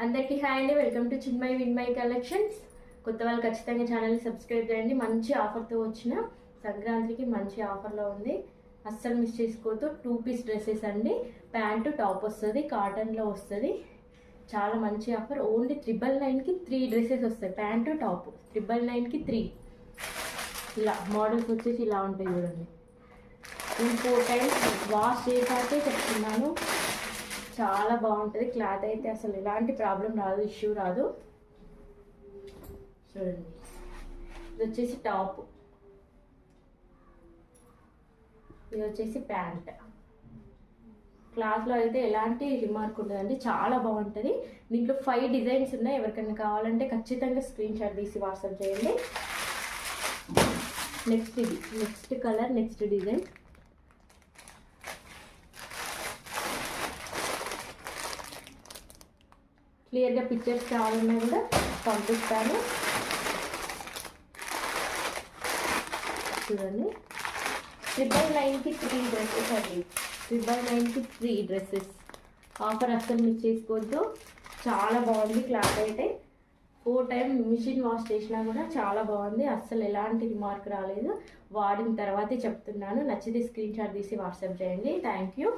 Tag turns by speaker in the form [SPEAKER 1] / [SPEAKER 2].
[SPEAKER 1] అందరికీ హాయ్ అండి, welcome to Chinmay విన్మయ్ collections. కొత్త వాళ్ళు ఖచ్చితంగా ఛానల్ని సబ్స్క్రైబ్ చేయండి. మంచి ఆఫర్తో వచ్చిన సంక్రాంతికి మంచి ఆఫర్లో ఉంది, అస్సలు మిస్ చేసుకోవద్దు. 2 పీస్ డ్రెస్సెస్ అండి, ప్యాంటు టాప్ వస్తుంది, కాటన్లో వస్తుంది. చాలా మంచి ఆఫర్. ఓన్లీ 999కి 3 డ్రెస్సెస్ వస్తాయి. ప్యాంటు టాప్ 999కి 3. ఇలా మోడల్స్ వచ్చేసి ఇలా ఉంటాయి చూడండి. నేను 4 టైమ్స్ వాష్ చేశాకే చెప్తున్నాను, చాలా బాగుంటుంది. క్లాత్ అయితే అసలు ఎలాంటి ప్రాబ్లం రాదు, ఇష్యూ రాదు. చూడండి, ఇది వచ్చేసి టాప్, ఇది వచ్చేసి ప్యాంట్. క్లాత్లో అయితే ఎలాంటి రిమార్క్ ఉండదండి, చాలా బాగుంటుంది. దీంట్లో 5 డిజైన్స్ ఉన్నాయి. ఎవరికైనా కావాలంటే ఖచ్చితంగా స్క్రీన్ షాట్ తీసి వాట్సాప్ చేయండి. Next colour, next design. క్లియర్గా పిక్చర్స్ కావాలన్నా కూడా పంపిస్తాను. చూడండి, 999కి 3 డ్రెస్సెస్ అండి. 999కి 3 డ్రెస్సెస్ ఆఫర్ అస్సలు మిస్ చేసుకోవద్దు. చాలా బాగుంది క్లాత్ అయితే. 4 టైం మిషన్ వాష్ చేసినా కూడా చాలా బాగుంది, అస్సలు ఎలాంటి రిమార్క్ రాలేదు. వాడిన తర్వాతే చెప్తున్నాను. నచ్చితే స్క్రీన్ షాట్ తీసి వాట్సాప్ చేయండి. Thank you.